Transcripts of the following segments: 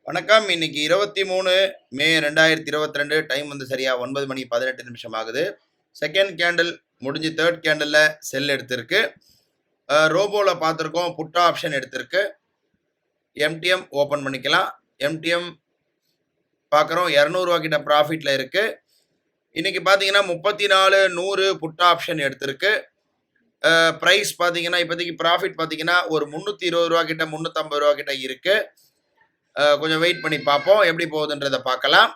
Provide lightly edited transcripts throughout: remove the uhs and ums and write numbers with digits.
வணக்கம். இன்னைக்கு 23 மே 2022. டைம் வந்து சரியா 9:18 ஆகுது. செகண்ட் கேண்டில் முடிஞ்சு தேர்ட் கேண்டில் செல் எடுத்திருக்கு. ரோபோல பார்த்துருக்கோம், புட் ஆப்ஷன் எடுத்திருக்கு. எம்டிஎம் ஓப்பன் பண்ணிக்கலாம். எம்டிஎம் பார்க்குறோம் 200 கிட்ட ப்ராஃபிட்ல இருக்கு. இன்னைக்கு பார்த்தீங்கன்னா 34.100 புட் ஆப்ஷன் எடுத்திருக்கு. ப்ரைஸ் பார்த்தீங்கன்னா இப்போதைக்கு ப்ராஃபிட் பார்த்தீங்கன்னா ஒரு 320 கிட்ட 350 கிட்ட இருக்கு. கொஞ்சம் வெயிட் பண்ணி பார்ப்போம் எப்படி போகுதுன்றதை பார்க்கலாம்.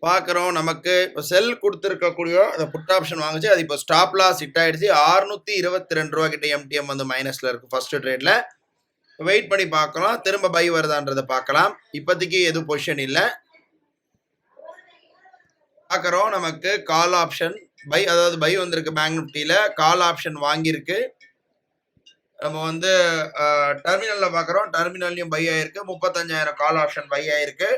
பார்க்குறோம், நமக்கு இப்போ செல் கொடுத்துருக்கக்கூடிய அந்த புட் ஆப்ஷன் வாங்குச்சு. அது இப்போ ஸ்டாப் லாஸ் ஹிட் ஆகிடுச்சு. 622 கிட்ட எம்டிஎம் வந்து மைனஸில் இருக்குது ஃபஸ்ட்டு ட்ரேடில். வெயிட் பண்ணி பார்க்கலாம், திரும்ப பை வருதான்றதை பார்க்கலாம். இப்போதைக்கு எதுவும் பொசிஷன் இல்லை. பார்க்குறோம், நமக்கு கால் ஆப்ஷன் பை, அதாவது பை வந்திருக்கு. பேங்க் நிஃப்டியில் கால் ஆப்ஷன் வாங்கியிருக்கு. நம்ம வந்து டெர்மினலில் பார்க்குறோம், டெர்மினல்லையும் பை ஆகிருக்கு. 35,000 கால் ஆப்ஷன் பை ஆகிருக்கு.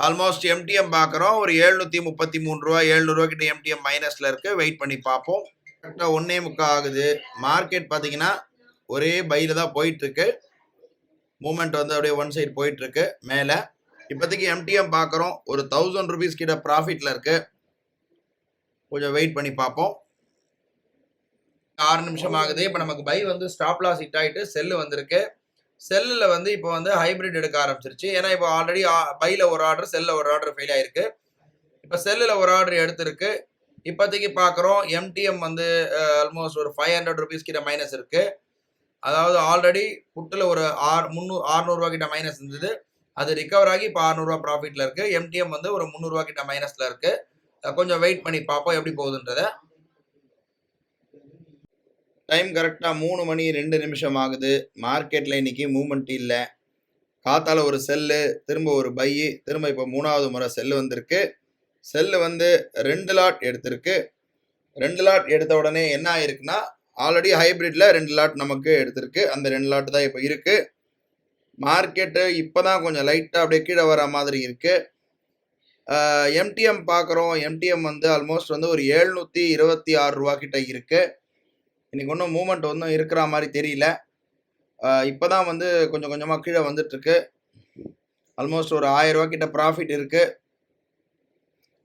ஆல்மோஸ்ட் எம்டிஎம் பார்க்குறோம் ஒரு 733 ரூபா 700 கிட்ட எம்டிஎம் மைனஸில் இருக்குது. வெயிட் பண்ணி பார்ப்போம். கரெக்டாக 1:45 ஆகுது. மார்க்கெட் பார்த்தீங்கன்னா ஒரே பையில் தான் போயிட்டுருக்கு. மூமெண்ட் வந்து அப்படியே ஒன் சைடு போயிட்டுருக்கு மேலே. இப்போதைக்கு எம்டிஎம் பார்க்குறோம் ஒரு 1000 ரூபீஸ் கிட்ட ப்ராஃபிட்டில் இருக்குது. கொஞ்சம் வெயிட் பண்ணி பார்ப்போம். 6 நிமிஷம் ஆகுது. இப்போ நமக்கு பை வந்து ஸ்டாப் லாஸ் ஹிட் ஆகிட்டு செல்லு வந்திருக்கு. செல்லில் வந்து இப்போ வந்து ஹைப்ரிட் எடுக்க ஆரம்பிச்சிருச்சு. ஏன்னா இப்போ ஆல்ரெடி பையில் ஒரு ஆர்டர், செல்லில் ஒரு ஆர்டர் ஃபெயில் ஆகிருக்கு. இப்போ செல்லில் ஒரு ஆர்டர் எடுத்திருக்கு. இப்போதைக்கு பார்க்குறோம் எம்டிஎம் வந்து ஆல்மோஸ்ட் ஒரு 500 ரூபீஸ் கிட்ட மைனஸ் இருக்குது. அதாவது ஆல்ரெடி புட்டில் ஒரு 600 கிட்ட மைனஸ் இருந்தது. அது ரிகவர் ஆகி இப்போ 600 ப்ராஃபிட்டில் இருக்குது. எம்டிஎம் வந்து ஒரு 300 கிட்ட மைனஸில் இருக்குது. கொஞ்சம் வெயிட் பண்ணி பார்ப்போம் எப்படி போகுதுன்றதை. டைம் கரெக்டாக 3:02 ஆகுது. மார்க்கெட்டில் இன்றைக்கி மூமெண்ட் இல்லை. காத்தால ஒரு செல்லு, திரும்ப ஒரு பை, திரும்ப இப்போ 3வது முறை செல்லு வந்திருக்கு. செல்லு வந்து 2 லாட் எடுத்திருக்கு. 2 லாட் எடுத்த உடனே என்ன ஆயிருக்குன்னா, ஆல்ரெடி ஹைப்ரிட்டில் 2 லாட் நமக்கு எடுத்திருக்கு. அந்த 2 லாட் தான் இப்போ இருக்குது. மார்க்கெட்டு இப்போ தான் கொஞ்சம் லைட்டாக அப்படியே கீழே வர மாதிரி இருக்குது. எம்டிஎம் பார்க்குறோம். எம்டிஎம் வந்து ஆல்மோஸ்ட் வந்து ஒரு 726 ரூபா கிட்ட இருக்குது. இன்றைக்கி ஒன்றும் மூமெண்ட் ஒன்றும் இருக்கிற மாதிரி தெரியல. இப்போ தான் வந்து கொஞ்சம் கொஞ்சமாக கீழே வந்துட்டுருக்கு. ஆல்மோஸ்ட் ஒரு 1000 ரூபா கிட்ட ப்ராஃபிட் இருக்குது.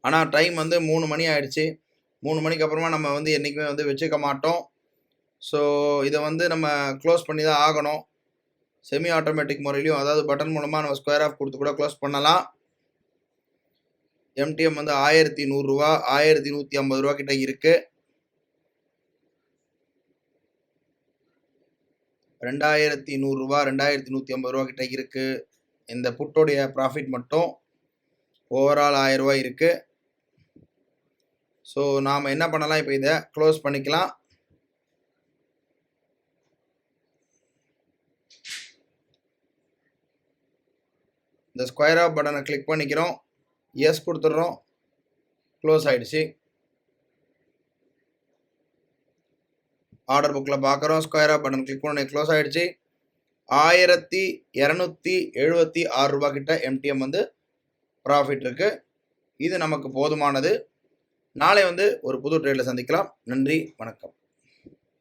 ஆனால் டைம் வந்து 3 மணி ஆகிடுச்சு. 3 மணிக்கு அப்புறமா நம்ம வந்து என்றைக்குமே வந்து வச்சுக்க மாட்டோம். ஸோ இதை வந்து நம்ம க்ளோஸ் பண்ணி தான் ஆகணும். செமி ஆட்டோமேட்டிக் முறையிலையும், அதாவது பட்டன் மூலமாக நம்ம ஸ்கொயர் ஆஃப் கொடுத்து கூட க்ளோஸ் பண்ணலாம். எம்டிஎம் வந்து 1100 ரூபா 1150 ரூபா கிட்ட இருக்குது. 2100 ரூபா 2150 ரூபா கிட்ட இருக்குது. இந்த புட்டோடைய ப்ராஃபிட் மட்டும் ஓவரால் 1000 ரூபா இருக்குது. ஸோ நாம் என்ன பண்ணலாம், இப்போ இதை க்ளோஸ் பண்ணிக்கலாம். இந்த ஸ்கொயர் ஆஃப் பட்டனை கிளிக் பண்ணிக்கிறோம். எஸ் கொடுத்துட்றோம். க்ளோஸ் ஆகிடுச்சு. ஆர்டர் புக்கில் பார்க்குறோம். ஸ்கொயர் ஆஃப் பட்டன் கிளிக் பண்ணி க்ளோஸ் ஆகிடுச்சு. 1276 ரூபா கிட்ட எம்டிஎம் வந்து ப்ராஃபிட் இருக்குது. இது நமக்கு போதுமானது. நாளை வந்து ஒரு புது ட்ரேடில் சந்திக்கலாம். நன்றி, வணக்கம்.